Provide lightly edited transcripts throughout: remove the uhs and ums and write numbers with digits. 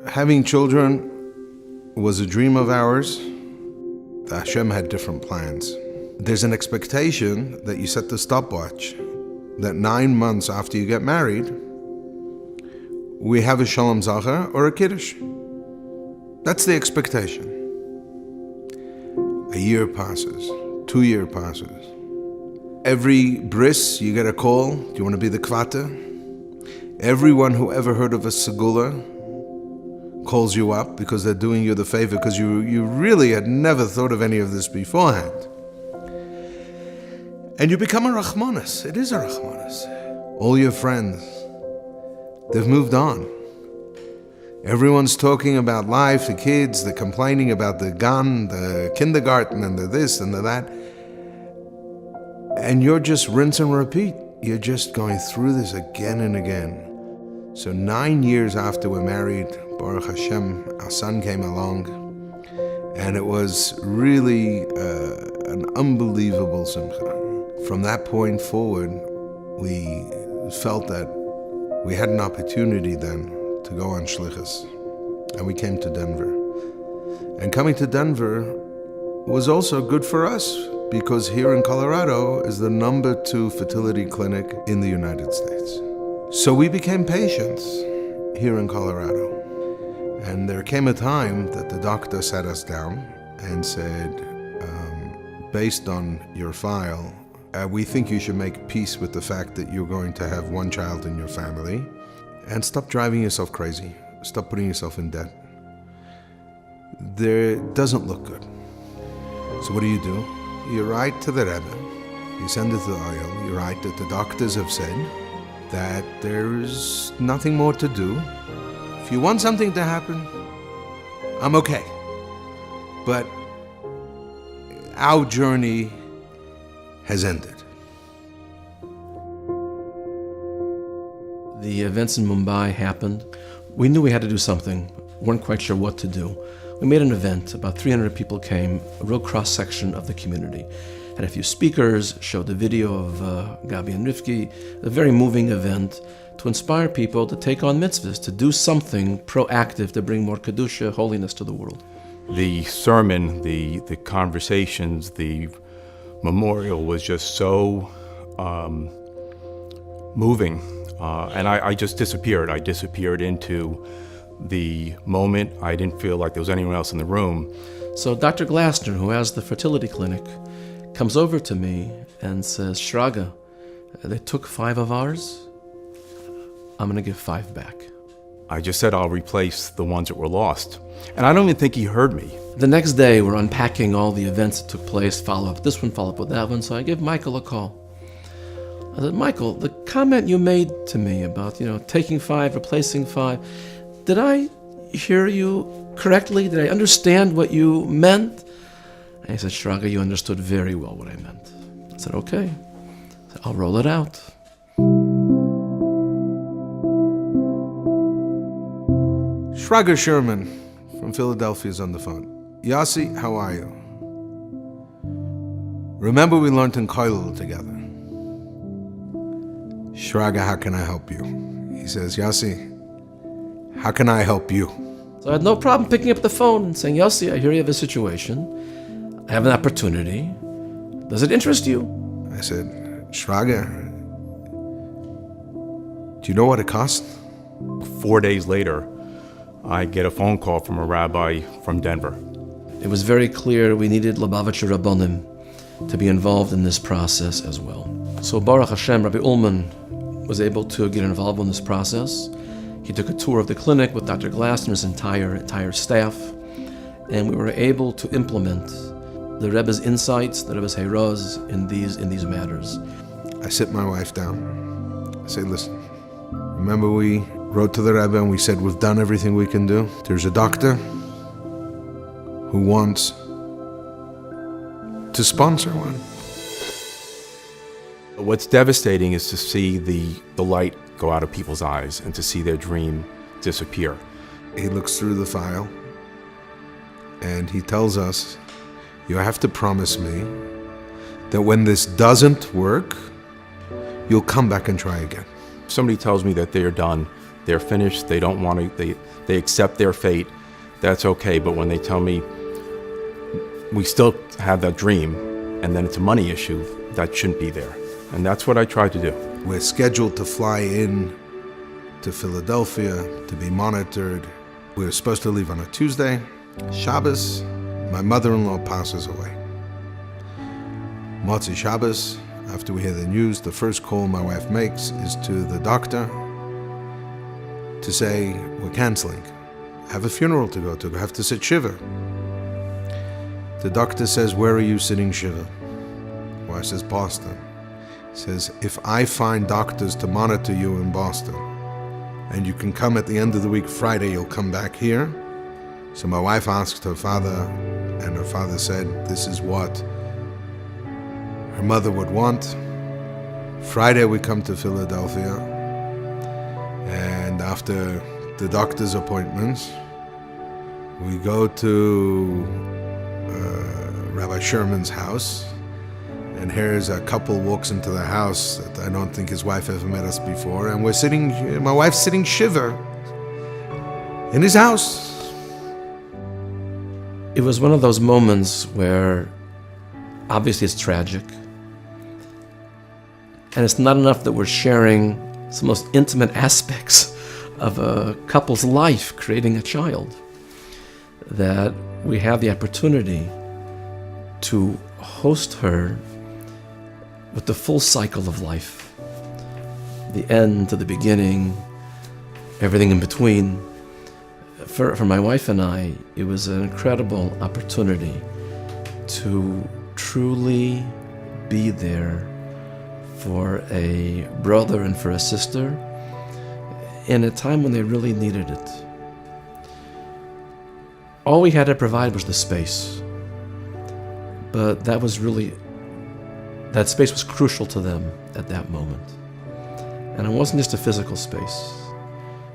Having children was a dream of ours. Hashem had different plans. There's an expectation that you set the stopwatch, that 9 months after you get married, we have a Shalom Zachar or a Kiddush. That's the expectation. A year passes, 2 year passes. Every bris, you get a call, do you want to be the kvata? Everyone who ever heard of a segula calls you up because they're doing you the favor, because you really had never thought of any of this beforehand. And you become a Rachmanis. It is a Rachmanis. All your friends, they've moved on. Everyone's talking about life, the kids, they're complaining about the gan, the kindergarten, and the this and the that. And you're just rinse and repeat. You're just going through this again and again. So 9 years after we're married, Baruch Hashem, our son came along, and it was really an unbelievable simcha. From that point forward, we felt that we had an opportunity then to go on shlichus, and we came to Denver. And coming to Denver was also good for us, because here in Colorado is the #2 fertility clinic in the United States. So we became patients here in Colorado. And there came a time that the doctor sat us down and said, based on your file, we think you should make peace with the fact that you're going to have one child in your family, and stop driving yourself crazy. Stop putting yourself in debt. It doesn't look good. So what do? You write to the Rebbe, you send it to the oil, you write that the doctors have said that there's nothing more to do. If you want something to happen, I'm okay. But our journey has ended. The events in Mumbai happened. We knew we had to do something. Weren't quite sure what to do. We made an event. About 300 people came, a real cross-section of the community. Had a few speakers, showed the video of Gabi and Rivki, a very moving event to inspire people to take on mitzvahs, to do something proactive to bring more kedusha, holiness to the world. The sermon, the conversations, the memorial was just so moving. And I just disappeared. I disappeared into the moment. I didn't feel like there was anyone else in the room. So Dr. Glassner, who has the fertility clinic, comes over to me and says, Shraga, they took 5 of ours. I'm going to give 5 back. I just said I'll replace the ones that were lost. And I don't even think he heard me. The next day, we're unpacking all the events that took place, follow up with this one, follow up with that one. So I give Michael a call. I said, Michael, the comment you made to me about, taking 5, replacing 5, did I hear you correctly? Did I understand what you meant? And he said, Shraga, you understood very well what I meant. I said, okay. I said, I'll roll it out. Shraga Sherman from Philadelphia is on the phone. Yossi, how are you? Remember we learned in Koilel together. Shraga, how can I help you? He says, Yossi, how can I help you? So I had no problem picking up the phone and saying, Yossi, I hear you have a situation. I have an opportunity. Does it interest you? I said, Shraga, do you know what it cost? 4 days later, I get a phone call from a rabbi from Denver. It was very clear we needed Lubavitcher Rabbonim to be involved in this process as well. So Baruch Hashem, Rabbi Ullman was able to get involved in this process. He took a tour of the clinic with Dr. Glassner's entire staff, and we were able to implement the Rebbe's insights, the Rebbe's Heiros in these matters. I sit my wife down. I say, listen, remember we wrote to the Rebbe and we said we've done everything we can do? There's a doctor who wants to sponsor one. What's devastating is to see the light go out of people's eyes and to see their dream disappear. He looks through the file and he tells us, you have to promise me that when this doesn't work, you'll come back and try again. Somebody tells me that they're done, they're finished, they don't want to, they accept their fate, that's okay. But when they tell me we still have that dream and then it's a money issue, that shouldn't be there. And that's what I try to do. We're scheduled to fly in to Philadelphia to be monitored. We were supposed to leave on a Tuesday. Shabbos, my mother-in-law passes away. Motzi Shabbos, after we hear the news, the first call my wife makes is to the doctor to say, we're canceling. I have a funeral to go to. I have to sit Shiva. The doctor says, where are you sitting Shiva? Wife says, Boston. He says, if I find doctors to monitor you in Boston, and you can come at the end of the week, Friday, you'll come back here. So my wife asked her father, and her father said, this is what her mother would want. Friday we come to Philadelphia, and after the doctor's appointments, we go to Rabbi Sherman's house, and here's a couple walks into the house that I don't think his wife ever met us before, and my wife's sitting shiva in his house. It was one of those moments where obviously it's tragic, and it's not enough that we're sharing some most intimate aspects of a couple's life, creating a child, that we have the opportunity to host her with the full cycle of life, the end to the beginning, everything in between. For my wife and I, it was an incredible opportunity to truly be there for a brother and for a sister in a time when they really needed it. All we had to provide was the space, but that space was crucial to them at that moment. And it wasn't just a physical space.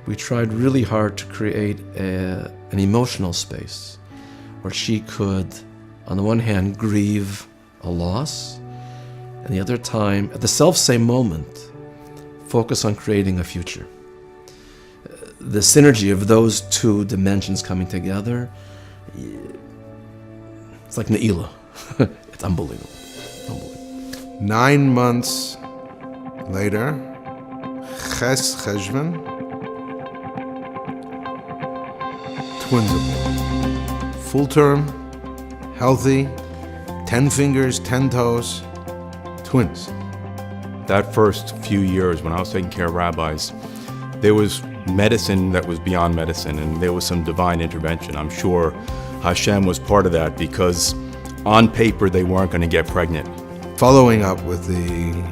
We tried really hard to create an emotional space where she could, on the one hand, grieve a loss, and the other time, at the self-same moment, focus on creating a future. The synergy of those two dimensions coming together, it's like Ne'ilah. It's unbelievable. 9 months later, Ches Cheshvan, twins are born. Full term, healthy, 10 fingers, 10 toes, twins. That first few years when I was taking care of rabbis, there was medicine that was beyond medicine, and there was some divine intervention. I'm sure Hashem was part of that, because on paper they weren't going to get pregnant. Following up with the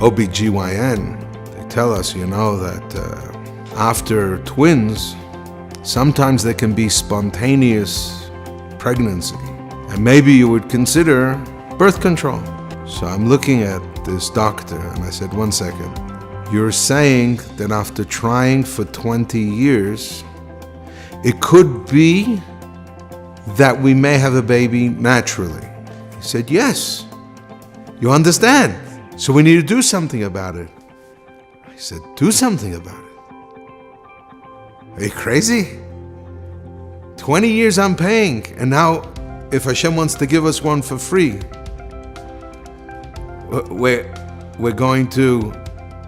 OBGYN, they tell us, that after twins, sometimes there can be spontaneous pregnancy, and maybe you would consider birth control. So I'm looking at this doctor and I said, 1 second, you're saying that after trying for 20 years, it could be that we may have a baby naturally? He said, yes. You understand? So we need to do something about it. I said, do something about it? Are you crazy? 20 years I'm paying, and now if Hashem wants to give us one for free, we're going to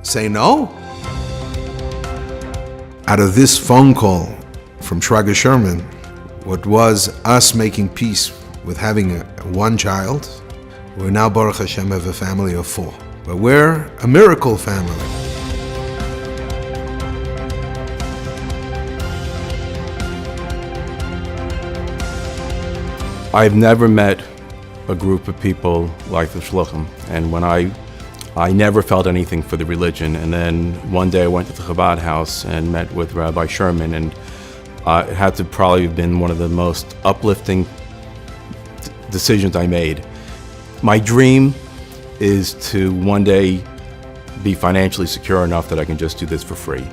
say no? Out of this phone call from Shraga Sherman, what was us making peace with having one child, we're now, Baruch Hashem, have a family of 4. But we're a miracle family. I've never met a group of people like the Shluchim, and when I never felt anything for the religion. And then one day I went to the Chabad house and met with Rabbi Sherman, and it had to probably have been one of the most uplifting decisions I made. My dream is to one day be financially secure enough that I can just do this for free,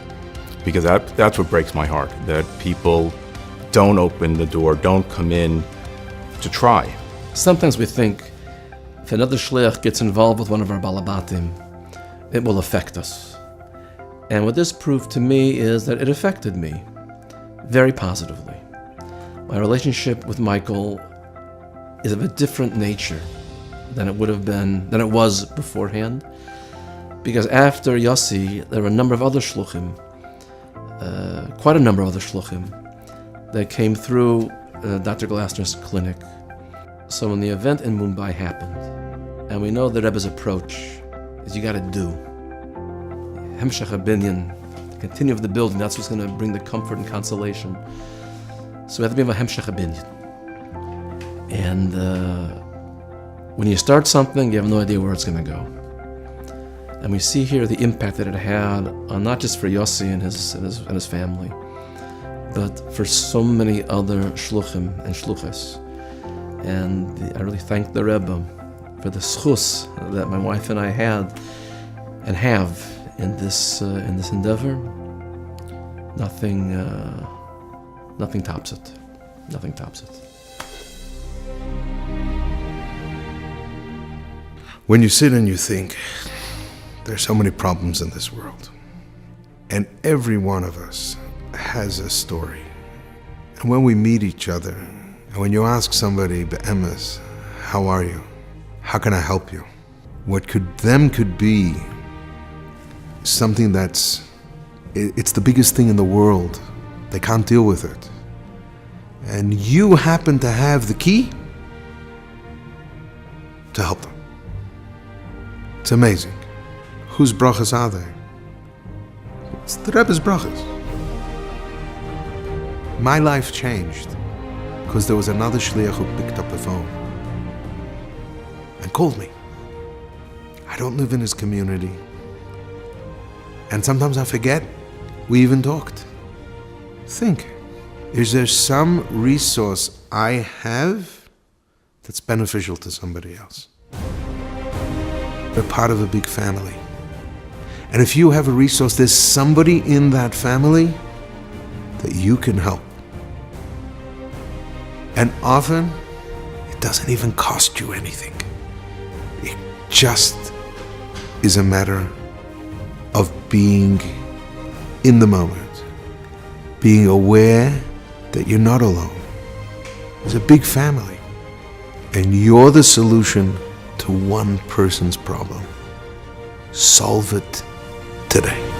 because that's what breaks my heart, that people don't open the door, don't come in to try. Sometimes we think if another shliach gets involved with one of our balabatim, it will affect us. And what this proved to me is that it affected me very positively. My relationship with Michael is of a different nature than it was beforehand. Because after Yossi, there were a number of other shluchim, quite a number of other shluchim, that came through Dr. Glasner's clinic. So when the event in Mumbai happened, and we know the Rebbe's approach is you got to do. Hemshech HaBinyan, continue with the building, that's what's going to bring the comfort and consolation. So we have to be a Hemshech HaBinyan. And when you start something, you have no idea where it's going to go. And we see here the impact that it had on not just for Yossi and his family, but for so many other shluchim and shluchas. And I really thank the Rebbe for the schus that my wife and I had and have in this endeavor. Nothing tops it. Nothing tops it. When you sit and you think, there's so many problems in this world, and every one of us has a story. And when we meet each other, and when you ask somebody, be'emes, how are you? How can I help you? What could be something it's the biggest thing in the world. They can't deal with it. And you happen to have the key to help them. It's amazing. Whose brachas are they? It's the Rebbe's brachas. My life changed because there was another shliach who picked up the phone and called me. I don't live in his community. And sometimes I forget we even talked. Think, is there some resource I have that's beneficial to somebody else? We're part of a big family. And if you have a resource, there's somebody in that family that you can help. And often, it doesn't even cost you anything. It just is a matter of being in the moment, being aware that you're not alone. There's a big family, and you're the solution to one person's problem. Solve it today.